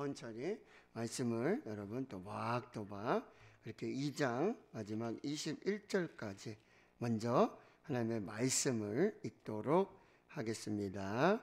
천천히 말씀을 여러분 또박또박 이렇게 2장 마지막 21절까지 먼저 하나님의 말씀을 읽도록 하겠습니다.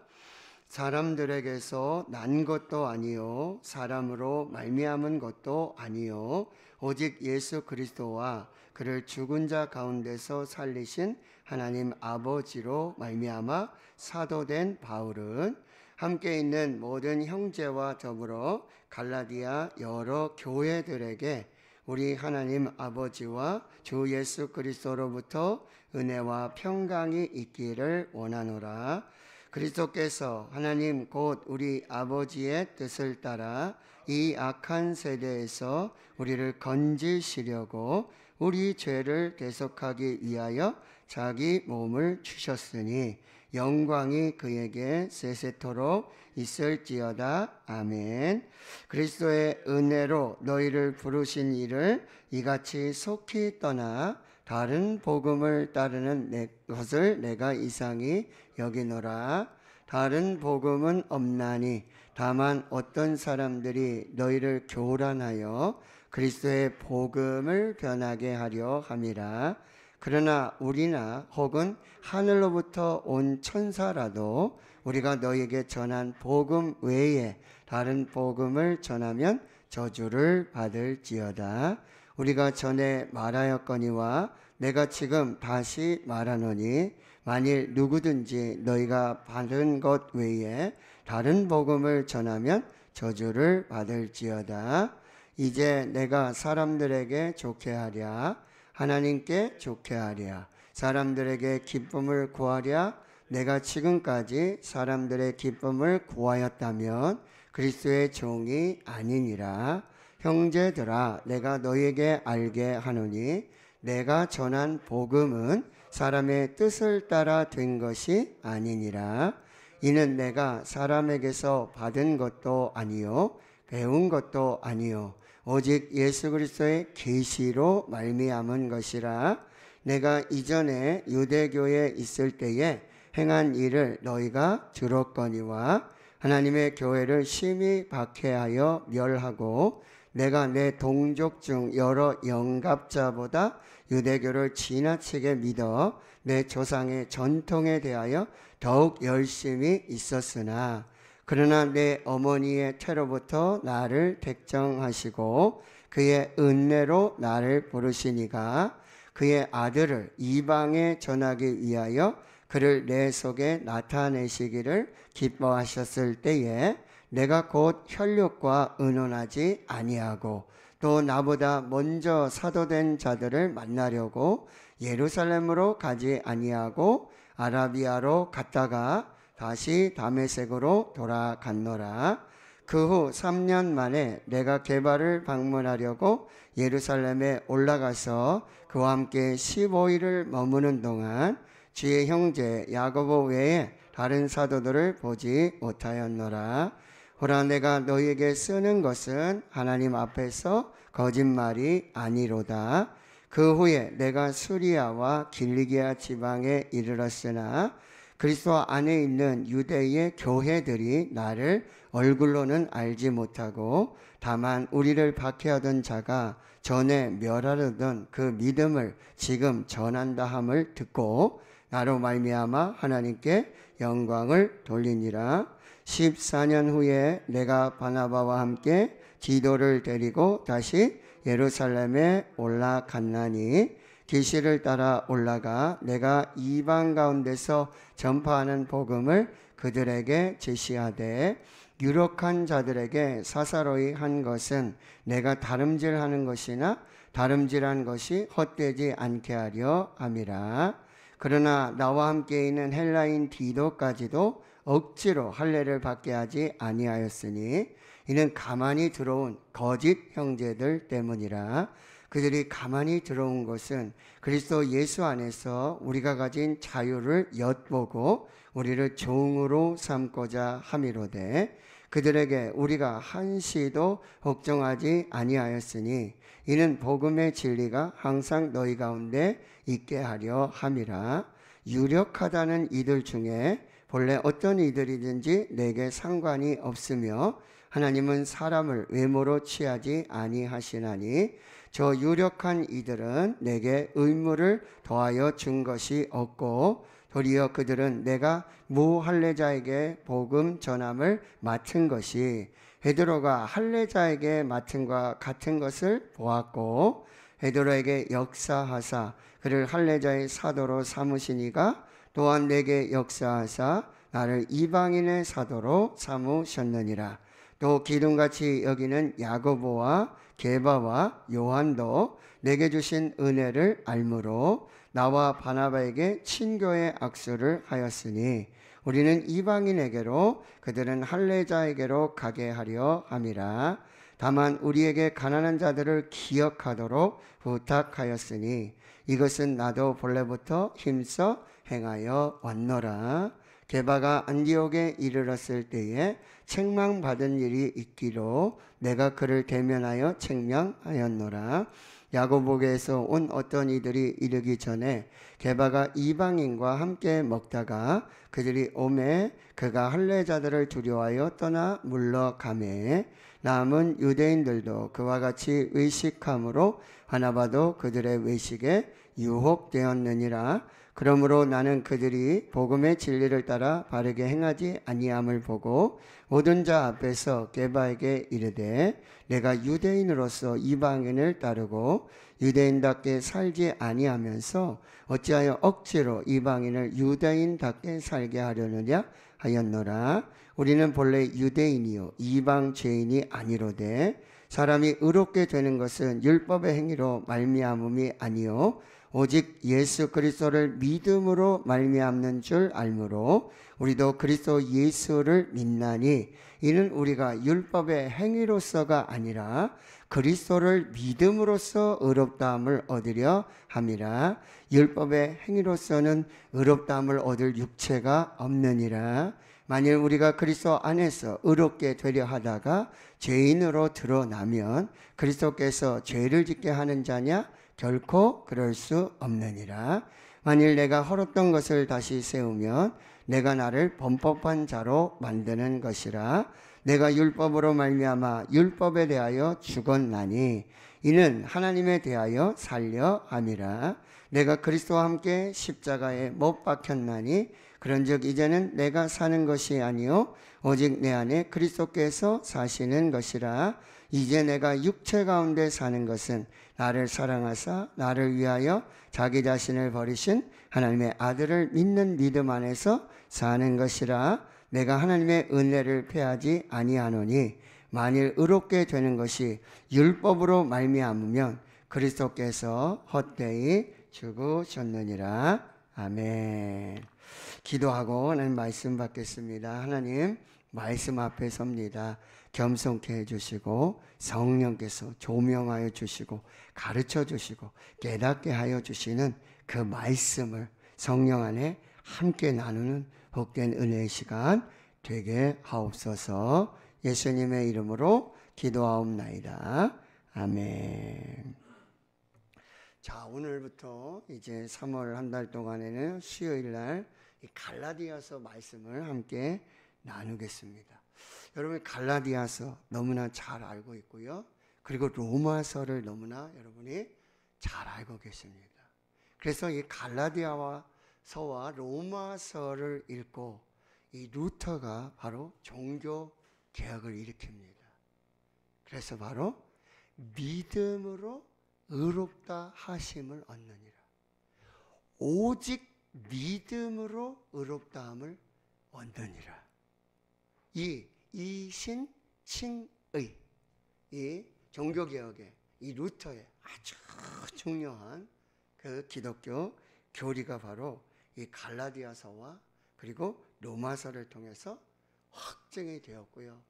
사람들에게서 난 것도 아니요 사람으로 말미암은 것도 아니요 오직 예수 그리스도와 그를 죽은 자 가운데서 살리신 하나님 아버지로 말미암아 사도된 바울은 함께 있는 모든 형제와 더불어 갈라디아 여러 교회들에게 우리 하나님 아버지와 주 예수 그리스도로부터 은혜와 평강이 있기를 원하노라. 그리스도께서 하나님 곧 우리 아버지의 뜻을 따라 이 악한 세대에서 우리를 건지시려고 우리 죄를 대속하기 위하여 자기 몸을 주셨으니 영광이 그에게 세세토록 있을지어다. 아멘. 그리스도의 은혜로 너희를 부르신 이를 이같이 속히 떠나 다른 복음을 따르는 것을 내가 이상히 여기노라. 다른 복음은 없나니 다만 어떤 사람들이 너희를 교란하여 그리스도의 복음을 변하게 하려 함이라. 그러나 우리나 혹은 하늘로부터 온 천사라도 우리가 너희에게 전한 복음 외에 다른 복음을 전하면 저주를 받을지어다. 우리가 전에 말하였거니와 내가 지금 다시 말하노니 만일 누구든지 너희가 받은 것 외에 다른 복음을 전하면 저주를 받을지어다. 이제 내가 사람들에게 좋게 하랴 하나님께 좋게 하랴 사람들에게 기쁨을 구하랴 내가 지금까지 사람들의 기쁨을 구하였다면 그리스도의 종이 아니니라. 형제들아 내가 너희에게 알게 하노니 내가 전한 복음은 사람의 뜻을 따라 된 것이 아니니라. 이는 내가 사람에게서 받은 것도 아니요 배운 것도 아니요 오직 예수 그리스도의 계시로 말미암은 것이라. 내가 이전에 유대교에 있을 때에 행한 일을 너희가 들었거니와 하나님의 교회를 심히 박해하여 멸하고 내가 내 동족 중 여러 영갑자보다 유대교를 지나치게 믿어 내 조상의 전통에 대하여 더욱 열심히 있었으나 그러나 내 어머니의 태로부터 나를 택정하시고 그의 은혜로 나를 부르시니가 그의 아들을 이방에 전하기 위하여 그를 내 속에 나타내시기를 기뻐하셨을 때에 내가 곧 혈육과 의논하지 아니하고 또 나보다 먼저 사도된 자들을 만나려고 예루살렘으로 가지 아니하고 아라비아로 갔다가 다시 다메섹으로 돌아갔노라. 그 후 3년 만에 내가 게바를 방문하려고 예루살렘에 올라가서 그와 함께 15일을 머무는 동안 주의 형제 야고보 외에 다른 사도들을 보지 못하였노라. 보라 내가 너희에게 쓰는 것은 하나님 앞에서 거짓말이 아니로다. 그 후에 내가 수리아와 길리기아 지방에 이르렀으나 그리스도 안에 있는 유대의 교회들이 나를 얼굴로는 알지 못하고 다만 우리를 박해하던 자가 전에 멸하려던 그 믿음을 지금 전한다 함을 듣고 나로 말미암아 하나님께 영광을 돌리니라. 14년 후에 내가 바나바와 함께 디도를 데리고 다시 예루살렘에 올라갔나니 계시를 따라 올라가 내가 이방 가운데서 전파하는 복음을 그들에게 제시하되 유력한 자들에게 사사로이 한 것은 내가 다름질하는 것이나 다름질한 것이 헛되지 않게 하려 함이라. 그러나 나와 함께 있는 헬라인 디도까지도 억지로 할례를 받게 하지 아니하였으니 이는 가만히 들어온 거짓 형제들 때문이라. 그들이 가만히 들어온 것은 그리스도 예수 안에서 우리가 가진 자유를 엿보고 우리를 종으로 삼고자 함이로되 그들에게 우리가 한시도 걱정하지 아니하였으니 이는 복음의 진리가 항상 너희 가운데 있게 하려 함이라. 유력하다는 이들 중에 본래 어떤 이들이든지 내게 상관이 없으며 하나님은 사람을 외모로 취하지 아니하시나니 저 유력한 이들은 내게 의무를 더하여 준 것이 없고 도리어 그들은 내가 무할례자에게 복음 전함을 맡은 것이 베드로가 할례자에게 맡은과 같은 것을 보았고 베드로에게 역사하사 그를 할례자의 사도로 삼으시니가 또한 내게 역사하사 나를 이방인의 사도로 삼으셨느니라. 또 기둥같이 여기는 야고보와 게바와 요한도 내게 주신 은혜를 알므로 나와 바나바에게 친교의 악수를 하였으니 우리는 이방인에게로 그들은 할례자에게로 가게 하려 함이라. 다만 우리에게 가난한 자들을 기억하도록 부탁하였으니 이것은 나도 본래부터 힘써 행하여 왔노라. 게바가 안디옥에 이르렀을 때에 책망받은 일이 있기로 내가 그를 대면하여 책망하였노라. 야고보에서 온 어떤 이들이 이르기 전에 게바가 이방인과 함께 먹다가 그들이 오매 그가 할례자들을 두려워하여 떠나 물러가매 남은 유대인들도 그와 같이 의식함으로 바나바도 그들의 외식에 유혹되었느니라. 그러므로 나는 그들이 복음의 진리를 따라 바르게 행하지 아니함을 보고 모든 자 앞에서 게바에게 이르되 내가 유대인으로서 이방인을 따르고 유대인답게 살지 아니하면서 어찌하여 억지로 이방인을 유대인답게 살게 하려느냐 하였노라. 우리는 본래 유대인이요 이방 죄인이 아니로되 사람이 의롭게 되는 것은 율법의 행위로 말미암음이 아니요 오직 예수 그리스도를 믿음으로 말미암는 줄 알므로 우리도 그리스도 예수를 믿나니 이는 우리가 율법의 행위로서가 아니라 그리스도를 믿음으로써 의롭다함을 얻으려 함이라. 율법의 행위로서는 의롭다함을 얻을 육체가 없느니라. 만일 우리가 그리스도 안에서 의롭게 되려 하다가 죄인으로 드러나면 그리스도께서 죄를 짓게 하는 자냐? 결코 그럴 수 없느니라. 만일 내가 헐었던 것을 다시 세우면 내가 나를 범법한 자로 만드는 것이라. 내가 율법으로 말미암아 율법에 대하여 죽었나니 이는 하나님에 대하여 살려 함이라. 내가 그리스도와 함께 십자가에 못 박혔나니 그런즉 이제는 내가 사는 것이 아니요 오직 내 안에 그리스도께서 사시는 것이라. 이제 내가 육체 가운데 사는 것은 나를 사랑하사 나를 위하여 자기 자신을 버리신 하나님의 아들을 믿는 믿음 안에서 사는 것이라. 내가 하나님의 은혜를 패하지 아니하노니 만일 의롭게 되는 것이 율법으로 말미암으면 그리스도께서 헛되이 죽으셨느니라. 아멘. 기도하고 나는 말씀 받겠습니다. 하나님 말씀 앞에 섭니다. 겸손케 해주시고 성령께서 조명하여 주시고 가르쳐 주시고 깨닫게 하여 주시는 그 말씀을 성령 안에 함께 나누는 복된 은혜의 시간 되게 하옵소서. 예수님의 이름으로 기도하옵나이다. 아멘. 자, 오늘부터 이제 3월 한 달 동안에는 수요일 날 이 갈라디아서 말씀을 함께 나누겠습니다. 여러분 갈라디아서 너무나 잘 알고 있고요. 그리고 로마서를 너무나 여러분이 잘 알고 계십니다. 그래서 이 갈라디아서와 로마서를 읽고 이 루터가 바로 종교 개혁을 일으킵니다. 그래서 바로 믿음으로 의롭다 하심을 얻느니라. 오직 믿음으로 의롭다함을 얻느니라. 이 이신칭의 이 종교개혁의 이 루터의 아주 중요한 그 기독교 교리가 바로 이 갈라디아서와 그리고 로마서를 통해서 확증이 되었고요.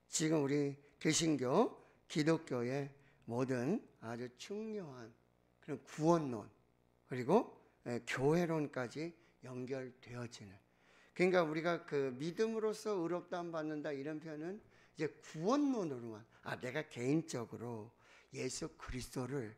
지금 우리 개신교 기독교의 모든 아주 중요한 그런 구원론 그리고 교회론까지 연결되어지는, 그러니까 우리가 그 믿음으로써 의롭다함 받는다 이런 표현은 이제 구원론으로만 내가 개인적으로 예수 그리스도를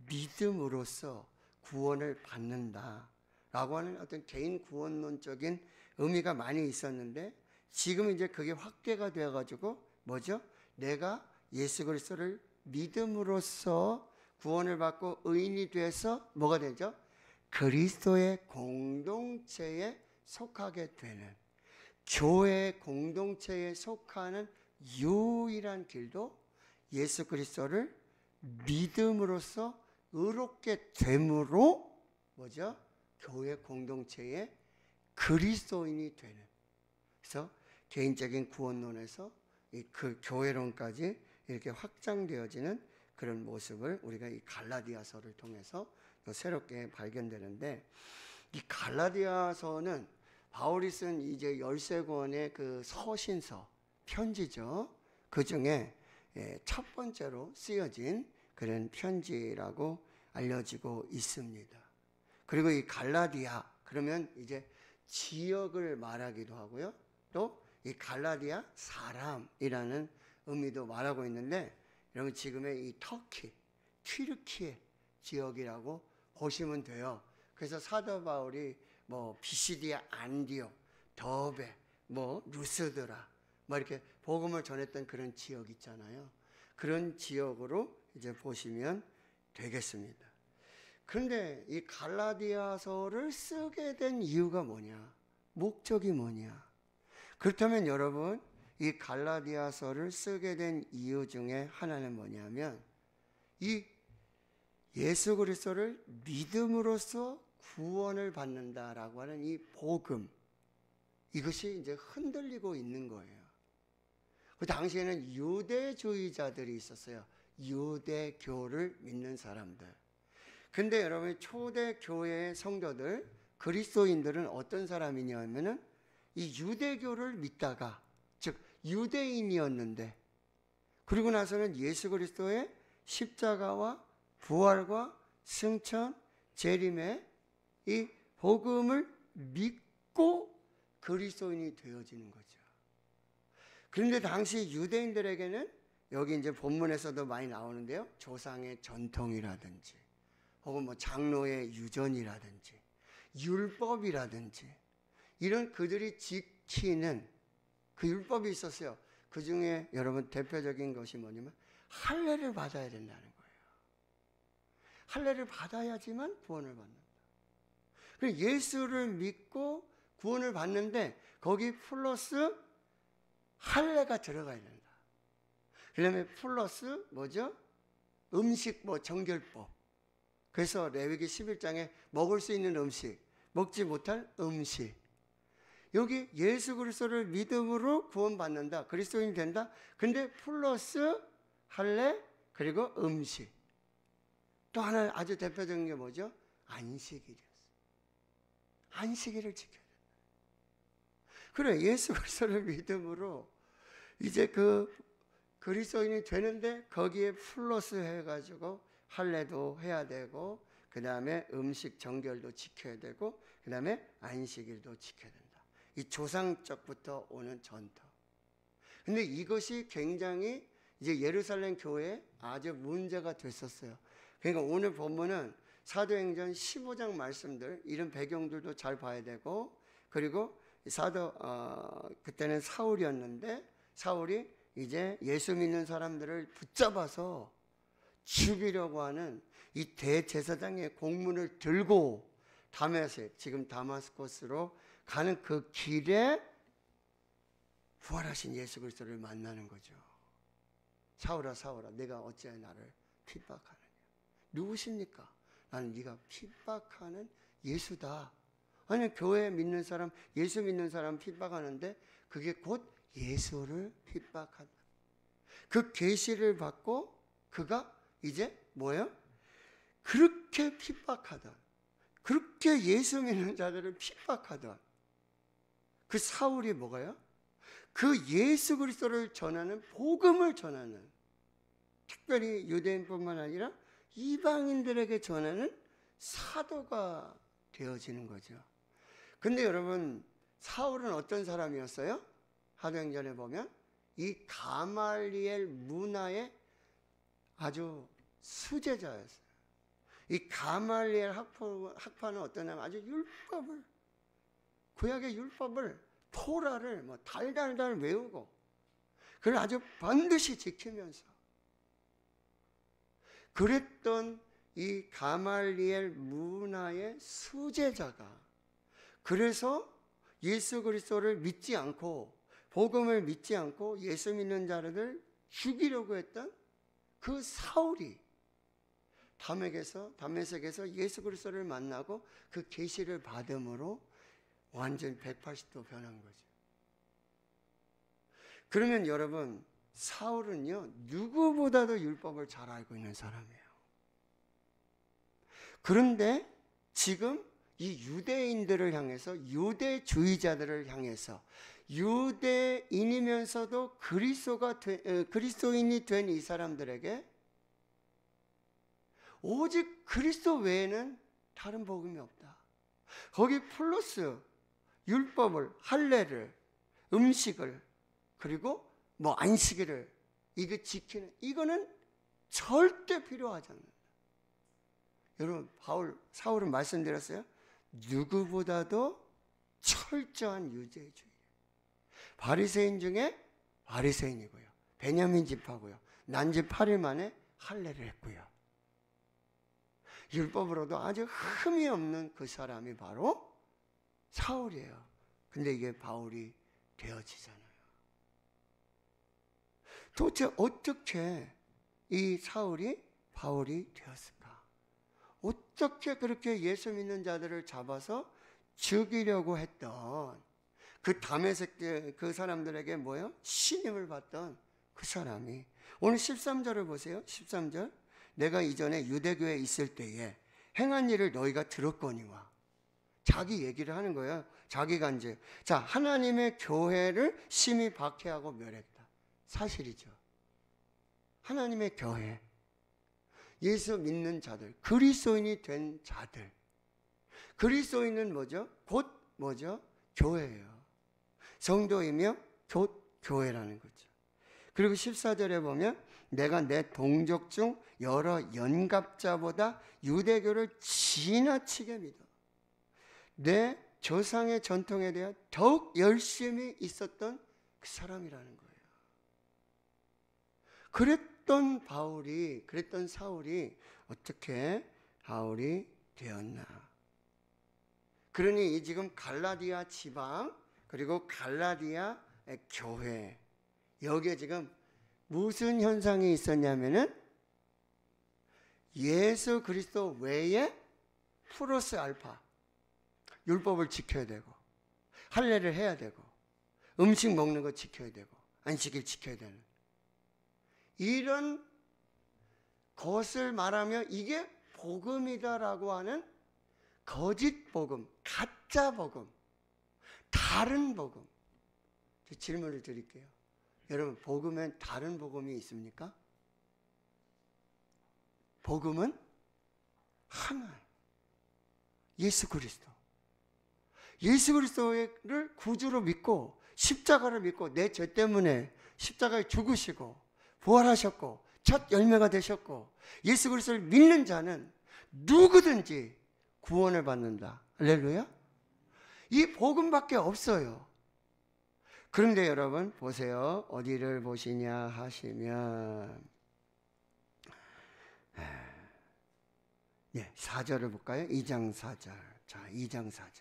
믿음으로써 구원을 받는다라고 하는 어떤 개인 구원론적인 의미가 많이 있었는데 지금 이제 그게 확대가 되어 가지고 뭐죠? 내가 예수 그리스도를 믿음으로써 구원을 받고 의인이 돼서 뭐가 되죠? 그리스도의 공동체에 속하게 되는, 교회 공동체에 속하는 유일한 길도 예수 그리스도를 믿음으로써 의롭게 됨으로 뭐죠? 교회 공동체의 그리스도인이 되는. 그래서 개인적인 구원론에서 그 교회론까지 이렇게 확장되어지는 그런 모습을 우리가 이 갈라디아서를 통해서 또 새롭게 발견되는데, 이 갈라디아서는 바울이 쓴 이제 13권의 그 서신서, 편지죠. 그 중에 첫 번째로 쓰여진 그런 편지라고 알려지고 있습니다. 그리고 이 갈라디아 그러면 이제 지역을 말하기도 하고요. 또 이 갈라디아 사람이라는 의미도 말하고 있는데, 여러분 지금의 이 터키, 튀르키예 지역이라고 보시면 돼요. 그래서 사도 바울이 뭐 비시디아 안디옥, 더베, 뭐 루스드라 뭐 이렇게 복음을 전했던 그런 지역 있잖아요. 그런 지역으로 이제 보시면 되겠습니다. 그런데 이 갈라디아서를 쓰게 된 이유가 뭐냐? 목적이 뭐냐? 그렇다면 여러분, 이 갈라디아서를 쓰게 된 이유 중에 하나는 뭐냐면, 이 예수 그리스도를 믿음으로써 구원을 받는다라고 하는 이 복음, 이것이 이제 흔들리고 있는 거예요. 그 당시에는 유대주의자들이 있었어요. 유대교를 믿는 사람들. 근데 여러분, 초대교회의 성도들, 그리스도인들은 어떤 사람이냐면은 이 유대교를 믿다가, 즉 유대인이었는데, 그리고 나서는 예수 그리스도의 십자가와 부활과 승천, 재림의 이 복음을 믿고 그리스도인이 되어지는 거죠. 그런데 당시 유대인들에게는 여기 이제 본문에서도 많이 나오는데요, 조상의 전통이라든지 혹은 뭐 장로의 유전이라든지 율법이라든지 이런 그들이 지키는 그 율법이 있었어요. 그 중에 여러분 대표적인 것이 뭐냐면 할례를 받아야 된다는 거예요. 할례를 받아야지만 구원을 받는다. 그리고 예수를 믿고 구원을 받는데 거기 플러스 할례가 들어가야 된다. 그다음에 플러스 뭐죠? 음식, 뭐 정결법. 그래서 레위기 11장에 먹을 수 있는 음식, 먹지 못할 음식. 여기 예수 그리스도를 믿음으로 구원받는다, 그리스도인이 된다. 근데 플러스 할례, 그리고 음식. 또 하나 아주 대표적인 게 뭐죠? 안식일이었어요. 안식일을 지켜야 된다. 그래, 예수 그리스도를 믿음으로 이제 그 그리스도인이 되는데 거기에 플러스 해가지고 할례도 해야 되고, 그 다음에 음식 정결도 지켜야 되고, 그 다음에 안식일도 지켜야 된다. 이 조상적부터 오는 전통. 근데 이것이 굉장히 이제 예루살렘 교회에 아주 문제가 됐었어요. 그러니까 오늘 본문은 사도행전 15장 말씀들, 이런 배경들도 잘 봐야 되고, 그리고 그때는 사울이었는데, 사울이 이제 예수 믿는 사람들을 붙잡아서 죽이려고 하는 이 대제사장의 공문을 들고 다메섹, 지금 다마스커스로 가는 그 길에 부활하신 예수 그리스도를 만나는 거죠. 사울아 사울아, 내가 어찌하여 나를 핍박하느냐? 누구십니까? 나는 네가 핍박하는 예수다. 아니, 교회 믿는 사람, 예수 믿는 사람 핍박하는데 그게 곧 예수를 핍박한다. 그 계시를 받고 그가 이제 뭐예요? 그렇게 핍박하던, 그렇게 예수 믿는 자들을 핍박하던 그 사울이 뭐가요? 그 예수 그리스도를 전하는, 복음을 전하는, 특별히 유대인뿐만 아니라 이방인들에게 전하는 사도가 되어지는 거죠. 근데 여러분, 사울은 어떤 사람이었어요? 사도행전에 보면 이 가말리엘 문화의 아주 수제자였어요. 이 가말리엘 학파는 어떠냐면 아주 율법을, 구약의 율법을, 토라를 뭐 달달달 외우고, 그걸 아주 반드시 지키면서 그랬던 이 가말리엘 문화의 수제자가, 그래서 예수 그리스도를 믿지 않고 복음을 믿지 않고 예수 믿는 자들을 죽이려고 했던 그 사울이 다메섹에서 예수 그리스도를 만나고 그 계시를 받음으로 완전 180도 변한 거죠. 그러면 여러분, 사울은요 누구보다도 율법을 잘 알고 있는 사람이에요. 그런데 지금 이 유대인들을 향해서, 유대주의자들을 향해서, 유대인이면서도 그리스도인이 된 이 사람들에게 오직 그리스도 외에는 다른 복음이 없다. 거기 플러스 율법을, 할례를, 음식을, 그리고 뭐 안식일을 이거 지키는, 이거는 절대 필요하지 않는다. 여러분, 사울은 말씀드렸어요. 누구보다도 철저한 유대주의. 바리새인 중에 바리새인이고요. 베냐민 집하고요. 난지 8일 만에 할례를 했고요. 율법으로도 아주 흠이 없는 그 사람이 바로 사울이에요. 근데 이게 바울이 되어지잖아요. 도대체 어떻게 이 사울이 바울이 되었을까? 어떻게 그렇게 예수 믿는 자들을 잡아서 죽이려고 했던 그 다메섹 그 사람들에게 뭐요? 신임을 받던 그 사람이, 오늘 13절을 보세요. 13절. 내가 이전에 유대교에 있을 때에 행한 일을 너희가 들었거니와. 자기 얘기를 하는 거예요. 자기가 이제 하나님의 교회를 심히 박해하고 멸했다. 사실이죠. 하나님의 교회, 예수 믿는 자들, 그리스도인이 된 자들. 그리스도인은 뭐죠? 곧 뭐죠? 교회예요. 성도이며 곧 교회라는 거죠. 그리고 14절에 보면 내가 내 동족 중 여러 연갑자보다 유대교를 지나치게 믿어. 내 조상의 전통에 대한 더욱 열심히 있었던 그 사람이라는 거예요. 그랬던 사울이 어떻게 바울이 되었나? 그러니 지금 갈라디아 지방 그리고 갈라디아 교회, 여기에 지금 무슨 현상이 있었냐면은 예수 그리스도 외에 플러스 알파, 율법을 지켜야 되고 할례를 해야 되고 음식 먹는 거 지켜야 되고 안식일 지켜야 되는, 이런 것을 말하며 이게 복음이다라고 하는 거짓 복음, 가짜 복음, 다른 복음. 질문을 드릴게요. 여러분, 복음엔 다른 복음이 있습니까? 복음은 하나, 예수 그리스도. 예수 그리스도를 구주로 믿고 십자가를 믿고 내 죄 때문에 십자가에 죽으시고 부활하셨고 첫 열매가 되셨고 예수 그리스도를 믿는 자는 누구든지 구원을 받는다. 할렐루야. 이 복음밖에 없어요. 그런데 여러분 보세요. 어디를 보시냐 하시면 4절을 볼까요? 2장 4절. 자, 2장 4절.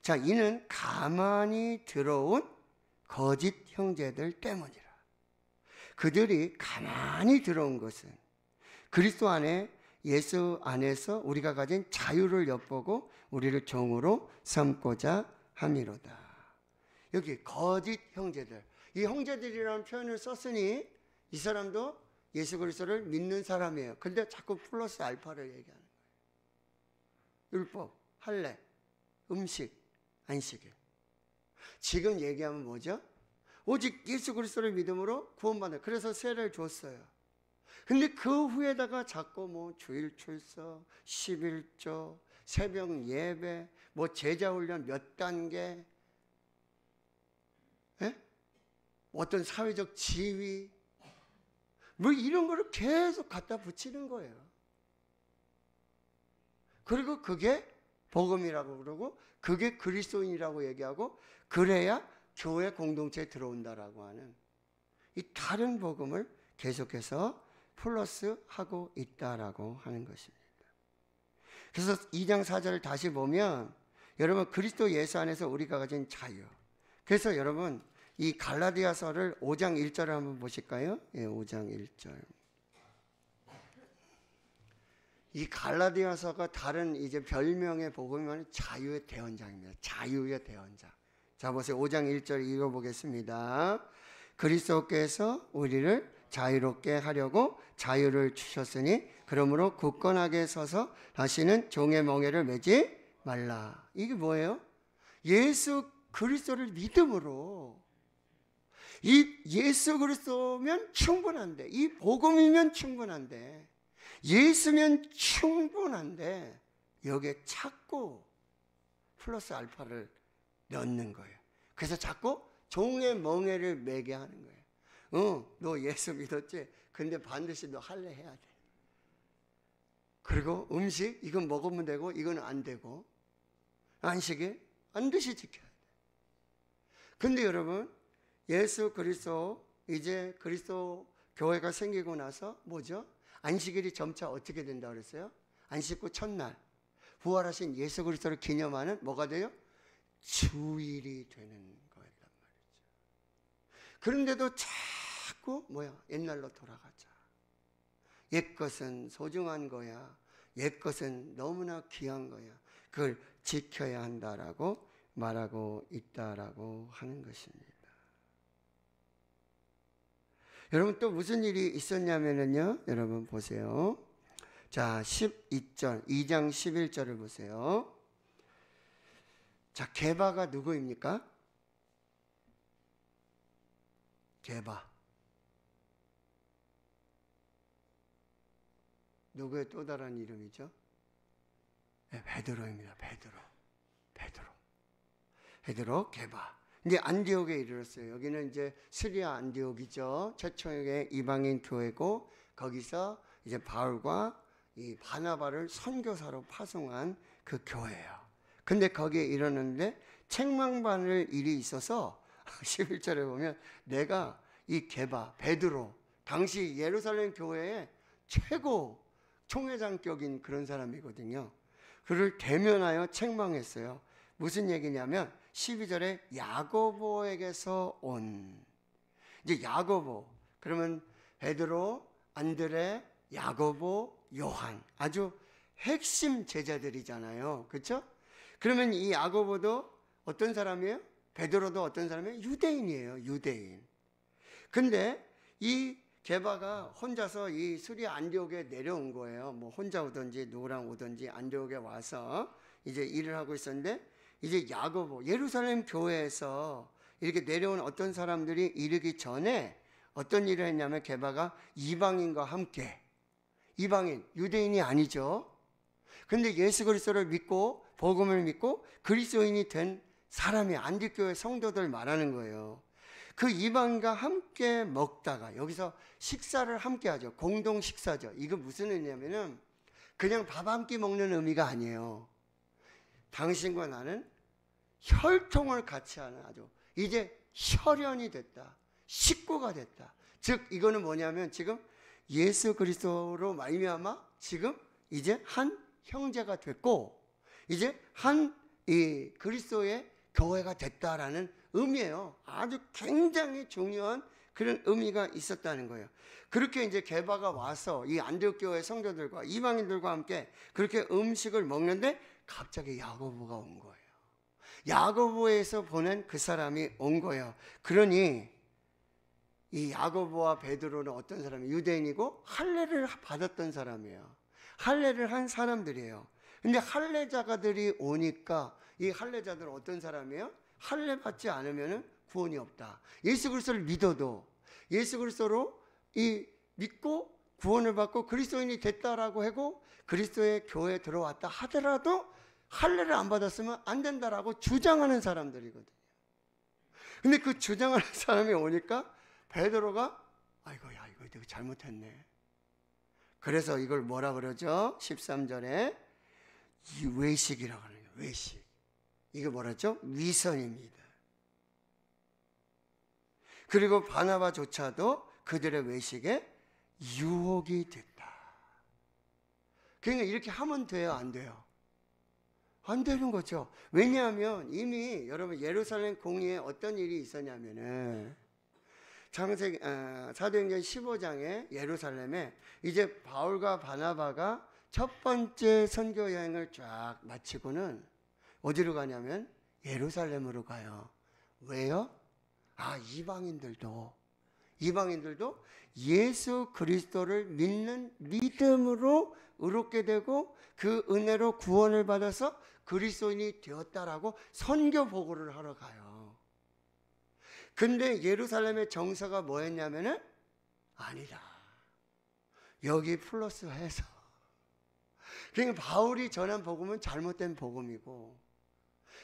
자, 이는 가만히 들어온 거짓 형제들 때문이라. 그들이 가만히 들어온 것은 그리스도 안에, 예수 안에서 우리가 가진 자유를 엿보고 우리를 종으로 삼고자 함이로다. 여기 거짓 형제들, 이 형제들이라는 표현을 썼으니 이 사람도 예수 그리스도를 믿는 사람이에요. 근데 자꾸 플러스 알파를 얘기하는 거예요. 율법, 할례, 음식, 안식일. 지금 얘기하면 뭐죠? 오직 예수 그리스도를 믿음으로 구원받는. 그래서 세례를 줬어요. 근데 그 후에다가 자꾸 뭐 주일 출석, 11조, 새벽 예배, 뭐 제자 훈련 몇 단계, 어떤 사회적 지위, 뭐 이런 거를 계속 갖다 붙이는 거예요. 그리고 그게 복음이라고 그러고 그게 그리스도인이라고 얘기하고 그래야 교회 공동체에 들어온다라고 하는 이 다른 복음을 계속해서 플러스하고 있다라고 하는 것입니다. 그래서 2장 4절을 다시 보면 여러분 그리스도 예수 안에서 우리가 가진 자유. 그래서 여러분 이 갈라디아서를 5장 1절을 한번 보실까요? 예, 5장 1절. 이 갈라디아서가 다른 이제 별명의 복음은 자유의 대언장입니다. 자유의 대언장. 자 보세요. 5장 1절 읽어보겠습니다. 그리스도께서 우리를 자유롭게 하려고 자유를 주셨으니 그러므로 굳건하게 서서 다시는 종의 멍에를 매지 말라. 이게 뭐예요? 예수 그리스도를 믿음으로, 이 예수 그리스도면 충분한데, 이 복음이면 충분한데, 예수면 충분한데 여기에 자꾸 플러스 알파를 넣는 거예요. 그래서 자꾸 종의 멍에를 매게 하는 거예요. 너 예수 믿었지? 근데 반드시 너 할례 해야 돼. 그리고 음식 이건 먹으면 되고 이건 안 되고, 안식일 반드시 지켜야 돼. 근데 여러분 예수 그리스도, 이제 그리스도 교회가 생기고 나서 뭐죠? 안식일이 점차 어떻게 된다고 그랬어요? 안식 후 첫날 부활하신 예수 그리스도를 기념하는 뭐가 돼요? 주일이 되는 거였단 말이죠. 그런데도 자꾸 옛날로 돌아가자. 옛것은 소중한 거야. 옛것은 너무나 귀한 거야. 그걸 지켜야 한다라고 말하고 있다라고 하는 것입니다. 여러분 또 무슨 일이 있었냐면요. 여러분 보세요. 자 12절 2장 11절을 보세요. 자 게바가 누구입니까? 게바 누구의 또 다른 이름이죠? 네, 베드로입니다. 베드로 게바. 이제 안디옥에 이르렀어요. 여기는 이제 시리아 안디옥이죠. 최초의 이방인 교회고, 거기서 이제 바울과 이 바나바를 선교사로 파송한 그 교회예요. 근데 거기에 이르렀는데 책망받을 일이 있어서 11절에 보면 내가 이 게바 베드로, 당시 예루살렘 교회의 최고 총회장격인 그런 사람이거든요. 그를 대면하여 책망했어요. 무슨 얘기냐면 12절에 야고보에게서 온, 이제 야고보 그러면 베드로, 안드레, 야고보, 요한, 아주 핵심 제자들이잖아요. 그렇죠? 그러면 이 야고보도 어떤 사람이에요? 베드로도 어떤 사람이에요? 유대인이에요. 유대인. 근데 이 게바가 혼자서 이 수리아 안디옥에 내려온 거예요. 뭐 혼자 오든지 누구랑 오든지 안디옥에 와서 이제 일을 하고 있었는데, 이제 야고보 예루살렘 교회에서 이렇게 내려온 어떤 사람들이 이르기 전에 어떤 일을 했냐면 게바가 이방인과 함께, 이방인 유대인이 아니죠. 근데 예수 그리스도를 믿고 복음을 믿고 그리스도인이 된 사람이 안디옥교회 성도들 말하는 거예요. 그 이방인과 함께 먹다가, 여기서 식사를 함께 하죠. 공동 식사죠. 이거 무슨 의미냐면은 그냥 밥 한 끼 먹는 의미가 아니에요. 당신과 나는 혈통을 같이 하는, 아주 이제 혈연이 됐다. 식구가 됐다. 즉 이거는 뭐냐면 지금 예수 그리스도로 말미암아 지금 이제 한 형제가 됐고 이제 한 이 그리스도의 교회가 됐다라는 의미예요. 아주 굉장히 중요한 그런 의미가 있었다는 거예요. 그렇게 이제 게바가 와서 이 안디옥 교회 성도들과 이방인들과 함께 그렇게 음식을 먹는데 갑자기 야고보가 온 거예요. 야고보에서 보낸 그 사람이 온 거예요. 그러니 이 야고보와 베드로는 어떤 사람이에요? 유대인이고 할례를 받았던 사람이에요. 할례를 한 사람들이에요. 근데 할례자가들이 오니까 이 할례자들은 어떤 사람이에요? 할례 받지 않으면 구원이 없다. 예수 그리스도를 믿어도, 예수 그리스도로 이 믿고 구원을 받고 그리스도인이 됐다라고 하고 그리스도의 교회에 들어왔다 하더라도 할례를 안 받았으면 안 된다라고 주장하는 사람들이거든요. 근데 그 주장하는 사람이 오니까 베드로가 아이고 야 이거 내가 잘못했네. 그래서 이걸 뭐라 그러죠? 13절에 이 외식이라고 하는 거예요. 외식. 이거 뭐라죠? 위선입니다. 그리고 바나바조차도 그들의 외식에 유혹이 됐다. 그러니까 이렇게 하면 돼요, 안 돼요? 안 되는 거죠. 왜냐하면 이미 여러분 예루살렘 공의에 어떤 일이 있었냐면은 사도행전 15장에 예루살렘에 이제 바울과 바나바가 첫 번째 선교 여행을 쫙 마치고는 어디로 가냐면 예루살렘으로 가요. 왜요? 이방인들도 예수 그리스도를 믿는 믿음으로 의롭게 되고 그 은혜로 구원을 받아서 그리스도인이 되었다라고 선교 보고를 하러 가요. 근데 예루살렘의 정서가 뭐였냐면은 아니다. 여기 플러스 해서. 그러니까 바울이 전한 복음은 잘못된 복음이고,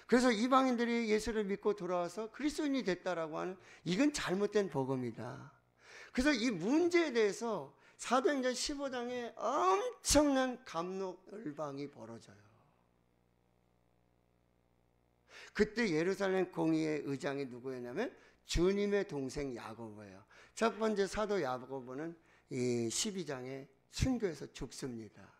그래서 이방인들이 예수를 믿고 돌아와서 그리스도인이 됐다라고 하는 이건 잘못된 복음이다. 그래서 이 문제에 대해서 사도행전 15장에 엄청난 갑론을방이 벌어져요. 그때 예루살렘 공의회 의장이 누구였냐면 주님의 동생 야고보예요. 첫 번째 사도 야고보는 이 12장에 순교해서 죽습니다.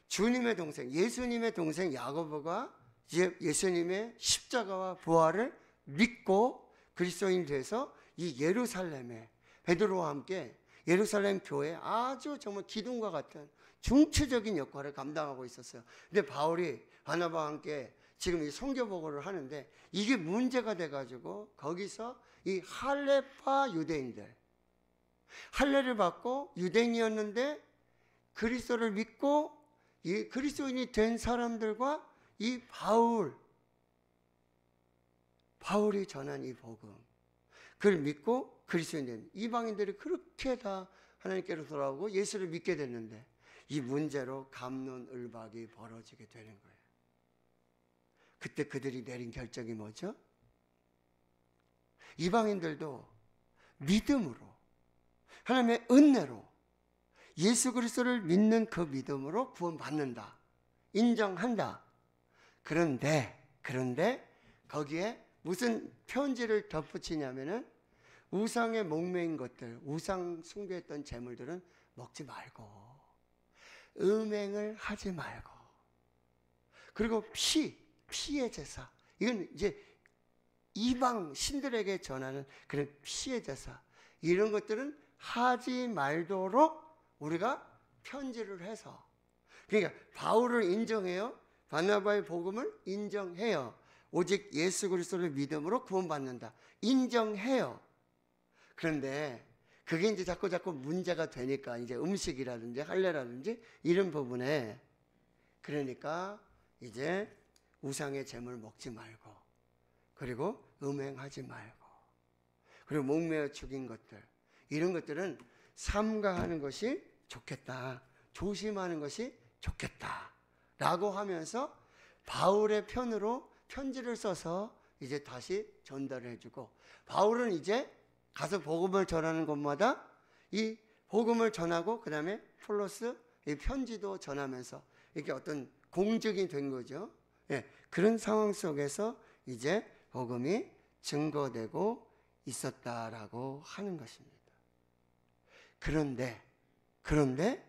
주님의 동생, 예수님의 동생 야고보가 이제 예수님의 십자가와 부활을 믿고 그리스도인이 돼서 이 예루살렘에 베드로와 함께 예루살렘 교회에 아주 정말 기둥과 같은 중추적인 역할을 감당하고 있었어요. 근데 바울이 바나바와 함께 지금 이 선교 보고를 하는데 이게 문제가 돼가지고 거기서 이 할례파 유대인들, 할례를 받고 유대인이었는데 그리스도를 믿고 이 그리스도인이 된 사람들과 이 바울이 전한 이 복음, 그를 믿고 그리스도인 된 이방인들이 그렇게 다 하나님께로 돌아오고 예수를 믿게 됐는데 이 문제로 갑론을박이 벌어지게 되는 거예요. 그때 그들이 내린 결정이 뭐죠? 이방인들도 믿음으로, 하나님의 은혜로 예수 그리스도를 믿는 그 믿음으로 구원받는다, 인정한다. 그런데 거기에 무슨 편지를 덧붙이냐면은 우상에 목매인 것들, 우상 숭배했던 재물들은 먹지 말고, 음행을 하지 말고, 그리고 피의 제사, 이건 이제 이방 신들에게 전하는 그런 피의 제사, 이런 것들은 하지 말도록 우리가 편지를 해서, 그러니까 바울을 인정해요. 바나바의 복음을 인정해요. 오직 예수 그리스도를 믿음으로 구원받는다, 인정해요. 그런데 그게 이제 자꾸 문제가 되니까 이제 음식이라든지 할례라든지 이런 부분에, 그러니까 이제 우상의 재물 먹지 말고, 그리고 음행하지 말고, 그리고 목매어 죽인 것들, 이런 것들은 삼가하는 것이 좋겠다, 조심하는 것이 좋겠다 라고 하면서 바울의 편으로 편지를 써서 이제 다시 전달을 해주고, 바울은 이제 가서 복음을 전하는 곳마다 이 복음을 전하고 그 다음에 플러스 이 편지도 전하면서 이렇게 어떤 공적이 된 거죠. 그런 상황 속에서 이제 복음이 증거되고 있었다라고 하는 것입니다. 그런데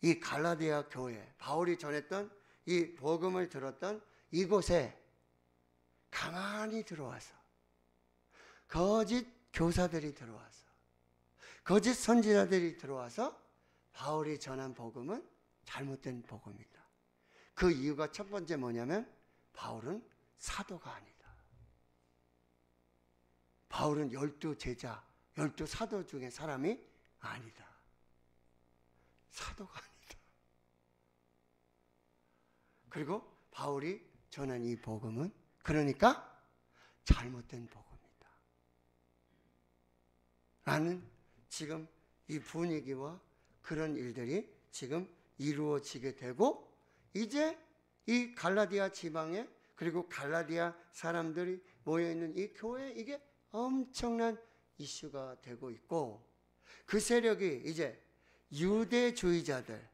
이 갈라디아 교회, 바울이 전했던 이 복음을 들었던 이곳에 가만히 들어와서 거짓 교사들이 들어와서, 거짓 선지자들이 들어와서 바울이 전한 복음은 잘못된 복음이다. 그 이유가 첫 번째 뭐냐면 바울은 사도가 아니다. 바울은 12제자, 12사도 중에 사람이 아니다. 사도가 아니다. 그리고 바울이 전한 이 복음은 그러니까 잘못된 복음이다 라는 지금 이 분위기와 그런 일들이 지금 이루어지게 되고, 이제 이 갈라디아 지방에, 그리고 갈라디아 사람들이 모여있는 이 교회에 이게 엄청난 이슈가 되고 있고, 그 세력이 이제 유대주의자들,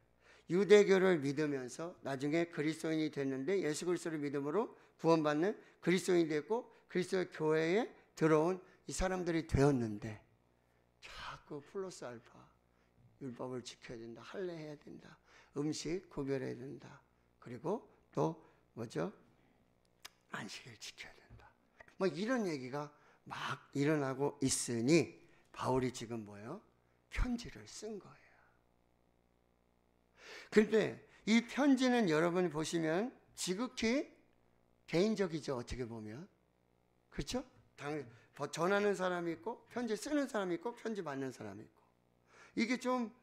유대교를 믿으면서 나중에 그리스도인이 됐는데 예수 그리스도를 믿음으로 구원받는 그리스도인이 됐고 그리스도 교회에 들어온 이 사람들이 되었는데 자꾸 플러스 알파 율법을 지켜야 된다, 할례해야 된다, 음식 구별해야 된다, 그리고 또 뭐죠? 안식일 지켜야 된다. 뭐 이런 얘기가 막 일어나고 있으니 바울이 지금 뭐예요? 편지를 쓴 거예요. 그런데 이 편지는 여러분이 보시면 지극히 개인적이죠. 어떻게 보면. 그렇죠? 전하는 사람이 있고 편지 쓰는 사람이 있고 편지 받는 사람이 있고, 이게 좀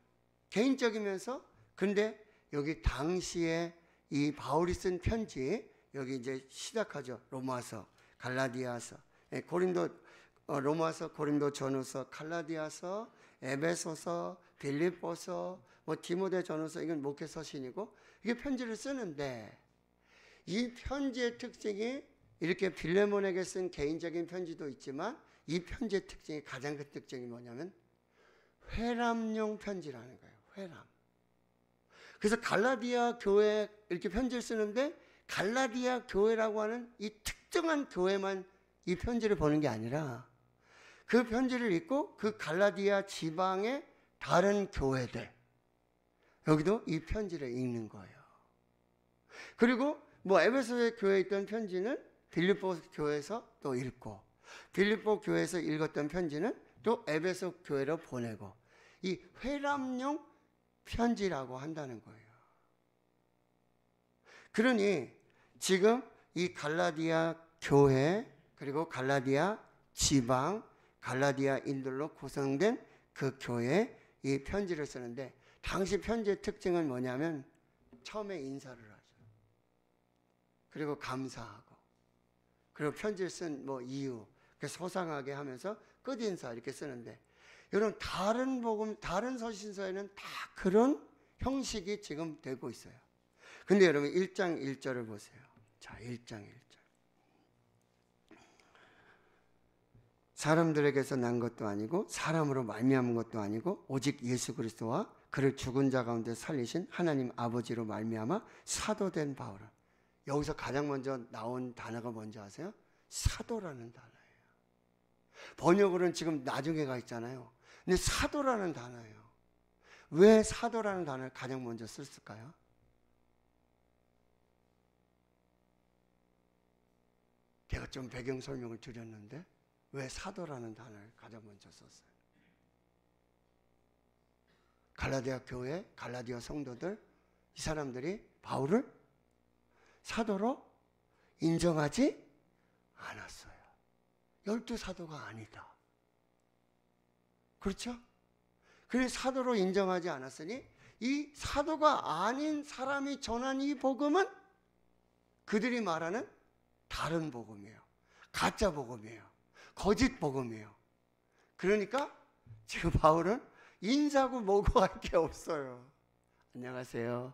개인적이면서, 근데 여기 당시에 이 바울이 쓴 편지, 여기 이제 시작하죠. 로마서, 갈라디아서, 로마서, 고린도 전후서, 갈라디아서, 에베소서, 빌립보서, 뭐 디모데 전후서, 이건 목회 서신이고, 이게 편지를 쓰는데, 이 편지의 특징이 이렇게 빌레몬에게 쓴 개인적인 편지도 있지만, 이 편지의 특징이, 가장 큰 특징이 뭐냐면 회람용 편지라는 거예요. 회람. 그래서 갈라디아 교회 이렇게 편지를 쓰는데, 갈라디아 교회라고 하는 이 특정한 교회만 이 편지를 보는 게 아니라, 그 편지를 읽고 그 갈라디아 지방의 다른 교회들, 여기도 이 편지를 읽는 거예요. 그리고 뭐 에베소의 교회에 있던 편지는 빌립보 교회에서 또 읽고, 빌립보 교회에서 읽었던 편지는 또 에베소 교회로 보내고, 이 회람용 편지라고 한다는 거예요. 그러니 지금 이 갈라디아 교회, 그리고 갈라디아 지방, 갈라디아인들로 구성된 그 교회에 이 편지를 쓰는데, 당시 편지의 특징은 뭐냐면 처음에 인사를 하죠. 그리고 감사하고, 그리고 편지를 쓴 뭐 이유, 소상하게 하면서 끝인사 이렇게 쓰는데, 여러분 다른 복음, 다른 서신서에는 다 그런 형식이 지금 되고 있어요. 근데 여러분 1장 1절을 보세요. 자, 1장 1절. 사람들에게서 난 것도 아니고 사람으로 말미암은 것도 아니고 오직 예수 그리스도와 그를 죽은 자 가운데 살리신 하나님 아버지로 말미암아 사도된 바울은. 여기서 가장 먼저 나온 단어가 뭔지 아세요? 사도라는 단어예요. 번역으로는 지금 나중에 가 있잖아요. 근데 사도라는 단어예요. 왜 사도라는 단어를 가장 먼저 썼을까요? 제가 좀 배경 설명을 드렸는데 왜 사도라는 단어를 가장 먼저 썼어요? 갈라디아 교회, 갈라디아 성도들, 이 사람들이 바울을 사도로 인정하지 않았어요. 12사도가 아니다. 그렇죠? 그래서 사도로 인정하지 않았으니 이 사도가 아닌 사람이 전한 이 복음은 그들이 말하는 다른 복음이에요. 가짜 복음이에요. 거짓 복음이에요. 그러니까 지금 바울은 인사고 뭐고 할 게 없어요. 안녕하세요.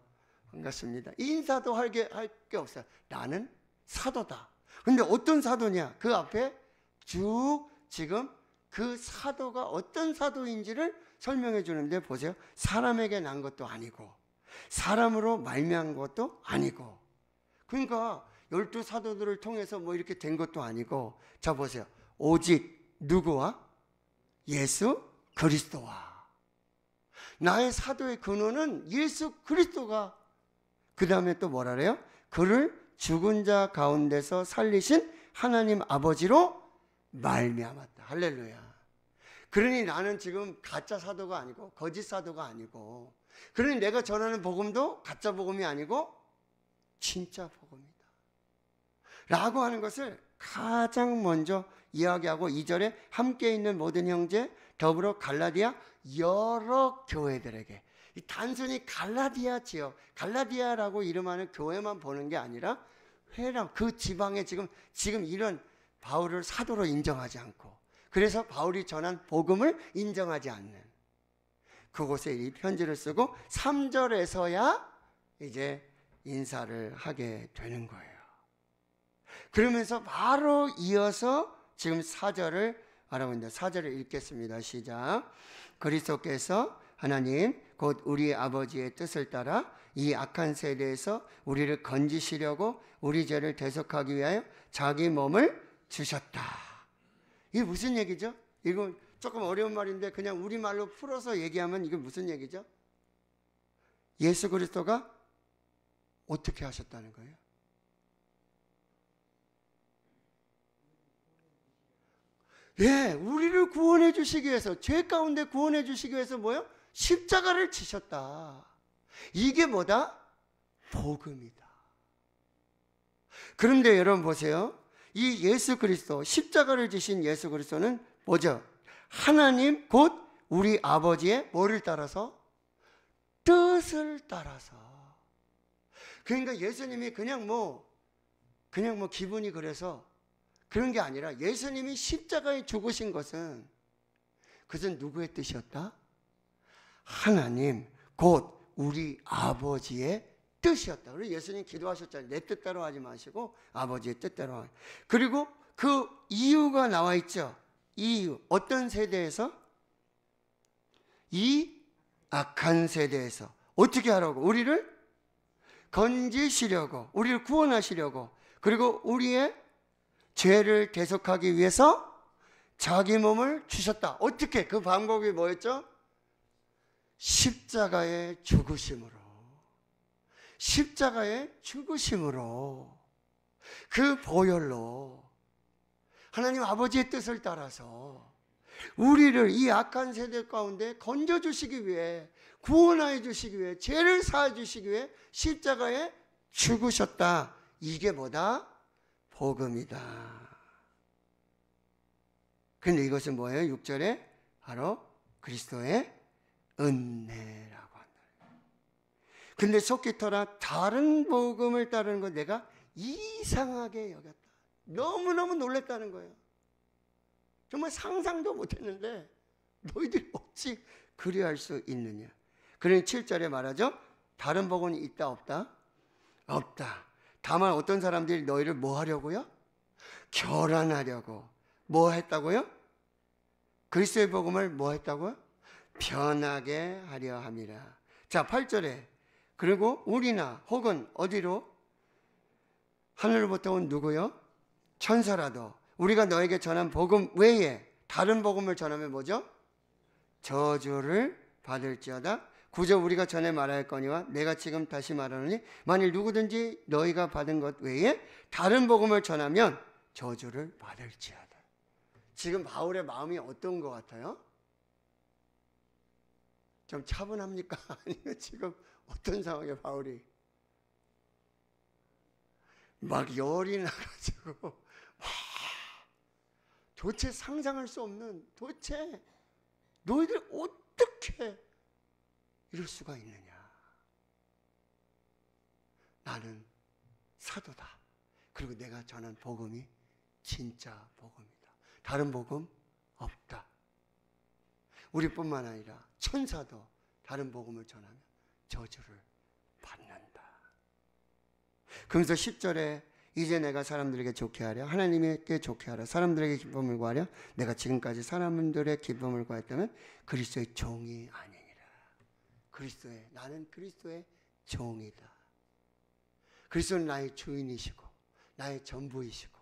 반갑습니다. 인사도 할 게 없어요. 나는 사도다. 근데 어떤 사도냐? 그 앞에 쭉 지금 그 사도가 어떤 사도인지를 설명해 주는데 보세요. 사람에게 난 것도 아니고 사람으로 말미암은 것도 아니고, 그러니까 12사도들을 통해서 뭐 이렇게 된 것도 아니고, 자 보세요. 오직 누구와? 예수 그리스도와. 나의 사도의 근원은 예수 그리스도가, 그 다음에 또 뭐라 그래요? 그를 죽은 자 가운데서 살리신 하나님 아버지로 말미암았다. 할렐루야. 그러니 나는 지금 가짜 사도가 아니고 거짓 사도가 아니고, 그러니 내가 전하는 복음도 가짜 복음이 아니고 진짜 복음이다 라고 하는 것을 가장 먼저 이야기하고, 2절에 함께 있는 모든 형제 더불어 갈라디아 여러 교회들에게, 단순히 갈라디아 지역, 갈라디아라고 이름하는 교회만 보는 게 아니라 회람, 그 지방에 지금 이런 바울을 사도로 인정하지 않고, 그래서 바울이 전한 복음을 인정하지 않는 그곳에 이 편지를 쓰고 3절에서야 이제 인사를 하게 되는 거예요. 그러면서 바로 이어서 지금 4절을 말하고 있는데, 4절을 읽겠습니다. 시작. 그리스도께서 하나님 곧 우리 아버지의 뜻을 따라 이 악한 세대에서 우리를 건지시려고 우리 죄를 대속하기 위하여 자기 몸을 주셨다. 이게 무슨 얘기죠? 이거 조금 어려운 말인데 그냥 우리말로 풀어서 얘기하면 이게 무슨 얘기죠? 예수 그리스도가 어떻게 하셨다는 거예요? 예, 우리를 구원해 주시기 위해서, 죄 가운데 구원해 주시기 위해서 뭐요? 십자가를 지셨다. 이게 뭐다? 복음이다. 그런데 여러분 보세요. 이 예수 그리스도, 십자가를 지신 예수 그리스도는 뭐죠? 하나님 곧 우리 아버지의 뭐를 따라서? 뜻을 따라서. 그러니까 예수님이 그냥 뭐 기분이 그래서 그런 게 아니라 예수님이 십자가에 죽으신 것은 그것은 누구의 뜻이었다? 하나님 곧 우리 아버지의 뜻이었다. 그리고 예수님 기도하셨잖아요. 내 뜻대로 하지 마시고 아버지의 뜻대로 하라. 그리고 그 이유가 나와 있죠. 이유. 어떤 세대에서? 이 악한 세대에서 어떻게 하라고? 우리를 건지시려고, 우리를 구원하시려고, 그리고 우리의 죄를 대속하기 위해서 자기 몸을 주셨다. 어떻게? 그 방법이 뭐였죠? 십자가의 죽으심으로. 십자가의 죽으심으로, 그 보혈로 하나님 아버지의 뜻을 따라서 우리를 이 악한 세대 가운데 건져주시기 위해, 구원하여 주시기 위해, 죄를 사해 주시기 위해 십자가에 죽으셨다. 이게 뭐다? 복음이다. 근데 이것은 뭐예요? 6절에 바로 그리스도의 은혜라고 한다. 근데 속기터라 다른 복음을 따르는 거 내가 이상하게 여겼다. 너무너무 놀랬다는 거예요. 정말 상상도 못했는데 너희들이 어찌 그리할 수 있느냐. 그러니 7절에 말하죠. 다른 복음은 있다 없다? 없다. 다만 어떤 사람들이 너희를 뭐 하려고요? 결혼하려고. 뭐 했다고요? 그리스도의 복음을 뭐 했다고요? 변하게 하려 함이라. 자, 8절에 그리고 우리나 혹은 어디로? 하늘로부터 온 누구요? 천사라도 우리가 너에게 전한 복음 외에 다른 복음을 전하면 뭐죠? 저주를 받을지어다. 9절 우리가 전에 말하였거니와 내가 지금 다시 말하노니 만일 누구든지 너희가 받은 것 외에 다른 복음을 전하면 저주를 받을지어다. 지금 바울의 마음이 어떤 것 같아요? 좀 차분합니까? 아니면 지금 어떤 상황에 바울이 막 열이 나가지고 도대체 상상할 수 없는, 도대체 너희들 어떻게 이럴 수가 있느냐. 나는 사도다. 그리고 내가 전한 복음이 진짜 복음이다. 다른 복음 없다. 우리뿐만 아니라 천사도 다른 복음을 전하면 저주를 받는다. 그러면서 10절에 이제 내가 사람들에게 좋게 하려, 하나님에게 좋게 하려, 사람들에게 기쁨을 구하려, 내가 지금까지 사람들의 기쁨을 구했다면 그리스도의 종이 아니니라. 나는 그리스도의 종이다. 그리스도는 나의 주인이시고 나의 전부이시고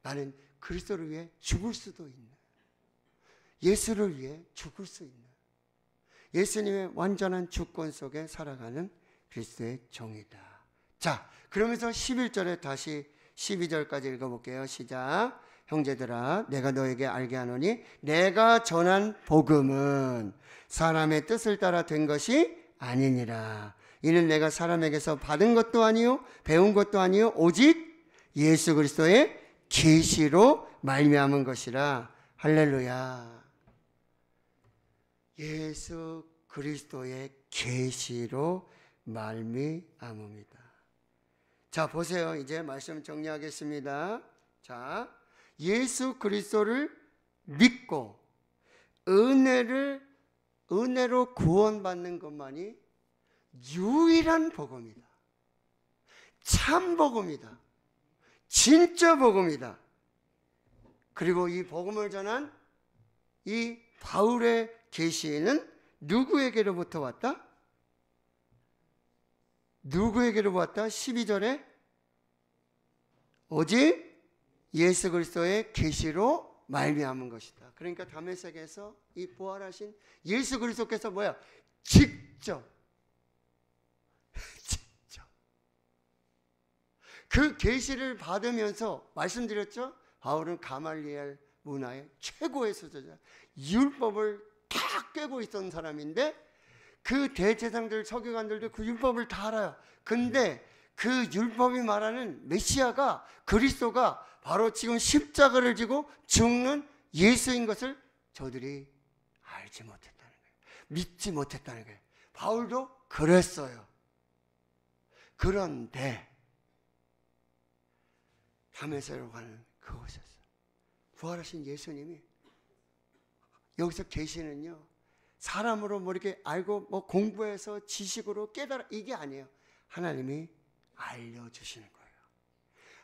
나는 그리스도를 위해 죽을 수도 있는, 예수를 위해 죽을 수 있는, 예수님의 완전한 주권 속에 살아가는 그리스도의 종이다. 자, 그러면서 11절에 다시 12절까지 읽어볼게요. 시작. 형제들아 내가 너에게 알게 하노니 내가 전한 복음은 사람의 뜻을 따라 된 것이 아니니라. 이는 내가 사람에게서 받은 것도 아니요 배운 것도 아니요 오직 예수 그리스도의 계시로 말미암은 것이라. 할렐루야. 예수 그리스도의 계시로 말미암음이다. 자, 보세요. 이제 말씀 정리하겠습니다. 자, 예수 그리스도를 믿고 은혜로 구원받는 것만이 유일한 복음이다. 참 복음이다. 진짜 복음이다. 그리고 이 복음을 전한 이 바울의 계시는 누구에게로부터 왔다? 누구에게로 왔다? 12절에 오직 예수 그리스도의 계시로 말미암은 것이다. 그러니까 다메섹에서 이 부활하신 예수 그리스도께서 뭐야? 직접 그 계시를 받으면서 말씀드렸죠? 바울은 가말리엘 문화의 최고의 수저자, 율법을 다 깨고 있던 사람인데 그 대제사장들, 서기관들도 그 율법을 다 알아요. 근데 그 율법이 말하는 메시아가, 그리스도가 바로 지금 십자가를 지고 죽는 예수인 것을 저들이 알지 못했다는 거예요. 믿지 못했다는 거예요. 바울도 그랬어요. 그런데 다메섹으로 가는 그곳에서 부활하신 예수님이, 여기서 계시는요, 사람으로 뭐 이렇게 알고 뭐 공부해서 지식으로 깨달아, 이게 아니에요. 하나님이 알려주시는 거예요.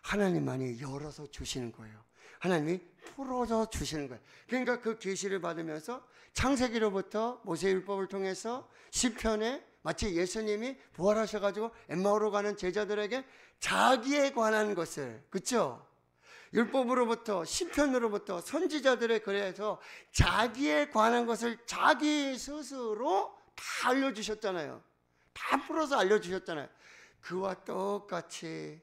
하나님만이 열어서 주시는 거예요. 하나님이 풀어서 주시는 거예요. 그러니까 그 계시를 받으면서 창세기로부터 모세율법을 통해서 시편에 마치 예수님이 부활하셔가지고 엠마오로 가는 제자들에게 자기에 관한 것을, 그렇죠? 율법으로부터 시편으로부터 선지자들의 글에서 자기에 관한 것을 자기 스스로 다 알려주셨잖아요. 다 풀어서 알려주셨잖아요. 그와 똑같이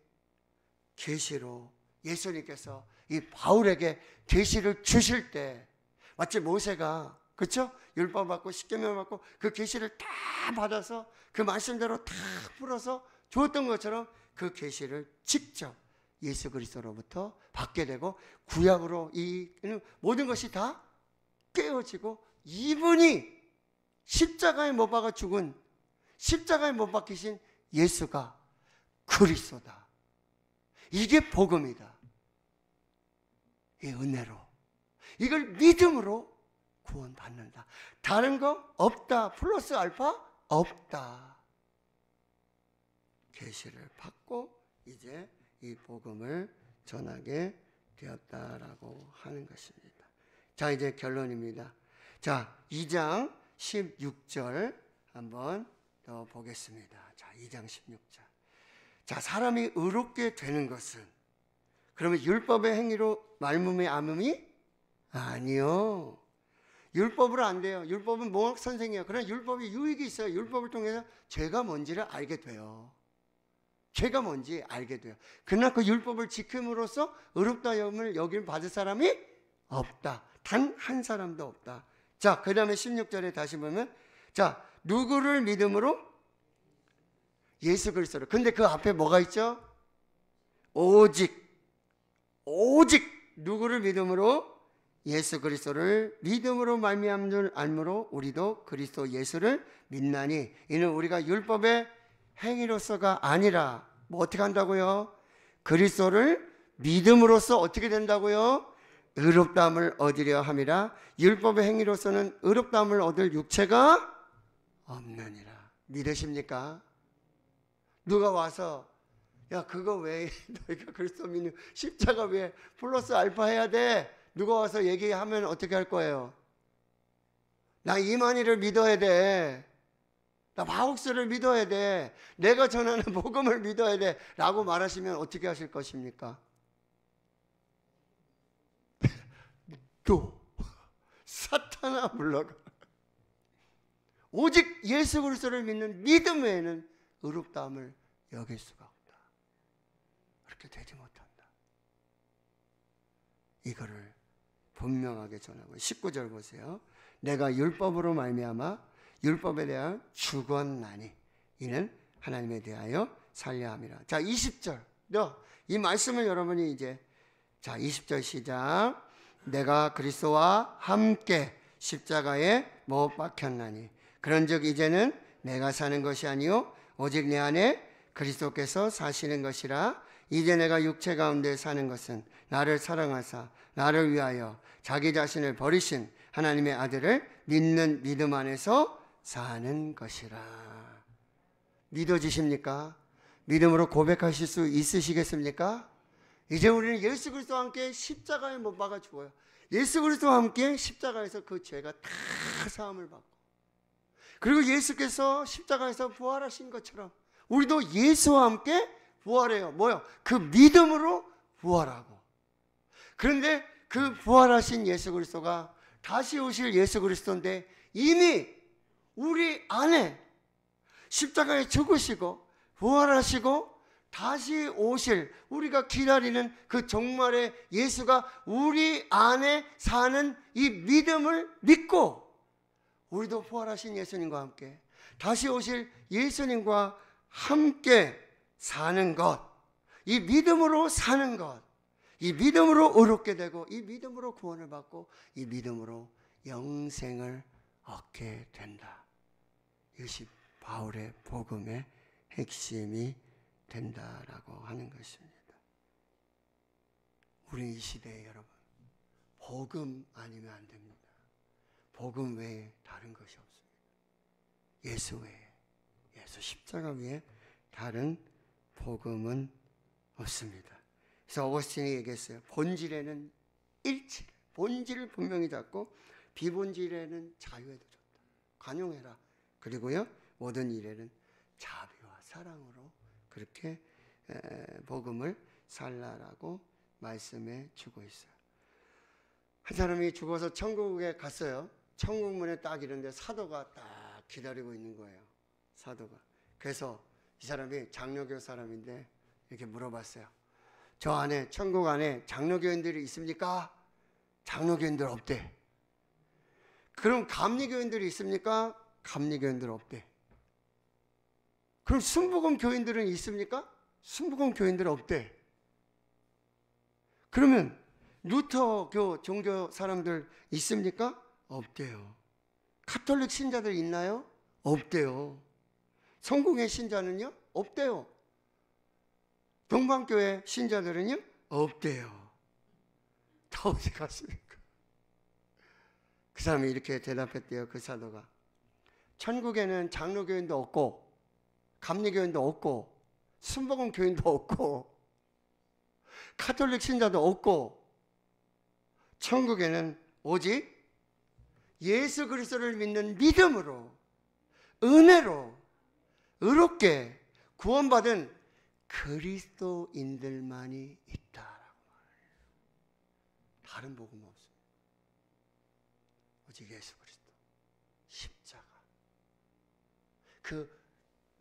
계시로 예수님께서 이 바울에게 계시를 주실 때, 마치 모세가, 그렇죠? 율법 받고 십계명 받고 그 계시를 다 받아서 그 말씀대로 다 풀어서 줬던 것처럼 그 계시를 직접 예수 그리스도로부터 받게 되고, 구약으로 이 모든 것이 다 깨어지고, 이분이 십자가에 못 박아 죽은, 십자가에 못 박히신 예수가 그리스도다. 이게 복음이다. 이 은혜로, 이걸 믿음으로 구원받는다. 다른 거 없다. 플러스 알파 없다. 계시를 받고 이제 이 복음을 전하게 되었다라고 하는 것입니다. 자, 이제 결론입니다. 자, 2장 16절 한번 더 보겠습니다. 자, 2장 16절. 자, 사람이 의롭게 되는 것은, 그러면 율법의 행위로 말문의 암음이 아니요. 율법으로 안 돼요. 율법은 몽학 선생이에요. 그러나 율법이 유익이 있어요. 율법을 통해서 죄가 뭔지를 알게 돼요. 죄가 뭔지 알게 돼요. 그러나 그 율법을 지킴으로써 의롭다 여김을 여길 받을 사람이 없다. 단 한 사람도 없다. 자, 그 다음에 16절에 다시 보면, 자, 누구를 믿음으로? 예수 그리스도를. 근데 그 앞에 뭐가 있죠? 오직 누구를 믿음으로? 예수 그리스도를 믿음으로 말미암은 줄 알므로 우리도 그리스도 예수를 믿나니, 이는 우리가 율법의 행위로서가 아니라 뭐 어떻게 한다고요? 그리스도를 믿음으로써 어떻게 된다고요? 의롭다함을 얻으려 함이라. 율법의 행위로서는 의롭다함을 얻을 육체가 없느니라. 믿으십니까? 누가 와서 야, 그거 왜 너희가 그리스도 믿는 십자가 왜 플러스 알파 해야 돼? 누가 와서 얘기하면 어떻게 할 거예요? 나 이만희를 믿어야 돼. 나 바옥스를 믿어야 돼. 내가 전하는 복음을 믿어야 돼. 라고 말하시면 어떻게 하실 것입니까? 또 사탄아 물러가. 오직 예수 그리스도를 믿는 믿음 외에는 의롭다함을 여길 수가 없다. 그렇게 되지 못한다. 이거를 분명하게 전하고, 19절 보세요. 내가 율법으로 말미암아 율법에 대한 죽었나니 이는 하나님에 대하여 살려 함이라. 자, 20절. 이 말씀을 여러분이 이제, 자, 20절 시작. 내가 그리스도와 함께 십자가에 못 박혔나니 그런즉 이제는 내가 사는 것이 아니요 오직 내 안에 그리스도께서 사시는 것이라. 이제 내가 육체 가운데 사는 것은 나를 사랑하사 나를 위하여 자기 자신을 버리신 하나님의 아들을 믿는 믿음 안에서 사는 것이라. 믿어지십니까? 믿음으로 고백하실 수 있으시겠습니까? 이제 우리는 예수 그리스도와 함께 십자가에 못 박아 죽어요. 예수 그리스도와 함께 십자가에서 그 죄가 다 사함을 받고, 그리고 예수께서 십자가에서 부활하신 것처럼 우리도 예수와 함께 부활해요. 뭐요? 그 믿음으로 부활하고. 그런데 그 부활하신 예수 그리스도가 다시 오실 예수 그리스도인데 이미 우리 안에 십자가에 죽으시고 부활하시고 다시 오실 우리가 기다리는 그 종말의 예수가 우리 안에 사는 이 믿음을 믿고 우리도 부활하신 예수님과 함께 다시 오실 예수님과 함께 사는 것, 이 믿음으로 사는 것, 이 믿음으로 의롭게 되고 이 믿음으로 구원을 받고 이 믿음으로 영생을 얻게 된다. 이것이 바울의 복음의 핵심이 된다라고 하는 것입니다. 우리 이 시대에 여러분 복음 아니면 안 됩니다. 복음 외에 다른 것이 없습니다. 예수 외에, 예수 십자가 외에 다른 복음은 없습니다. 그래서 어거스틴이 얘기했어요. 본질에는 일치, 본질을 분명히 잡고 비본질에는 자유에도 줬다. 관용해라. 그리고요 모든 일에는 자비와 사랑으로 그렇게 복음을 살라라고 말씀해 주고 있어요. 한 사람이 죽어서 천국에 갔어요. 천국 문에 딱 이런데 사도가 딱 기다리고 있는 거예요. 사도가. 그래서 이 사람이 장로교 사람인데 이렇게 물어봤어요. 저 안에 천국 안에 장로교인들이 있습니까? 장로교인들 없대. 그럼 감리교인들이 있습니까? 감리교인들 없대. 그럼 순복음 교인들은 있습니까? 순복음 교인들 없대. 그러면 루터교 종교 사람들 있습니까? 없대요. 카톨릭 신자들 있나요? 없대요. 성공회 신자는요? 없대요. 동방교회 신자들은요? 없대요. 다 어디 갔습니까? 그 사람이 이렇게 대답했대요. 그 사도가. 천국에는 장로교인도 없고 감리교인도 없고 순복음 교인도 없고 카톨릭 신자도 없고 천국에는 오직 예수 그리스도를 믿는 믿음으로 은혜로 의롭게 구원받은 그리스도인들만이 있다라고 말해요. 다른 복음은 없습니다. 오직 예수 그리스도 십자가 그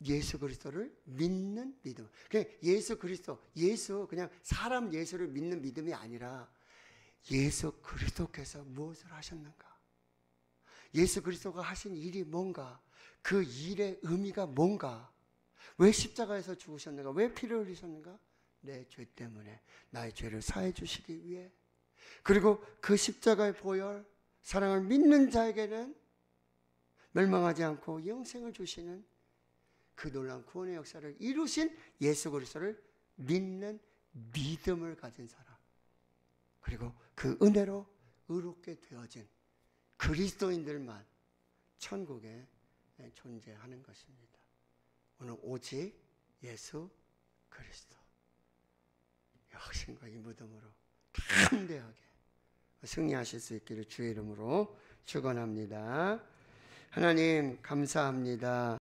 예수 그리스도를 믿는 믿음. 그냥 예수 그리스도, 예수 그냥 사람 예수를 믿는 믿음이 아니라 예수 그리스도께서 무엇을 하셨는가? 예수 그리스도가 하신 일이 뭔가? 그 일의 의미가 뭔가? 왜 십자가에서 죽으셨는가? 왜 피를 흘리셨는가? 내 죄 때문에 나의 죄를 사해 주시기 위해. 그리고 그 십자가의 보혈, 사랑을 믿는 자에게는 멸망하지 않고 영생을 주시는 그 놀라운 구원의 역사를 이루신 예수 그리스도를 믿는 믿음을 가진 사람, 그리고 그 은혜로 의롭게 되어진 그리스도인들만 천국에 존재하는 것입니다. 오늘 오직 예수 그리스도, 이 확신과 이 믿음으로 담대하게 승리하실 수 있기를 주의 이름으로 축원합니다. 하나님 감사합니다.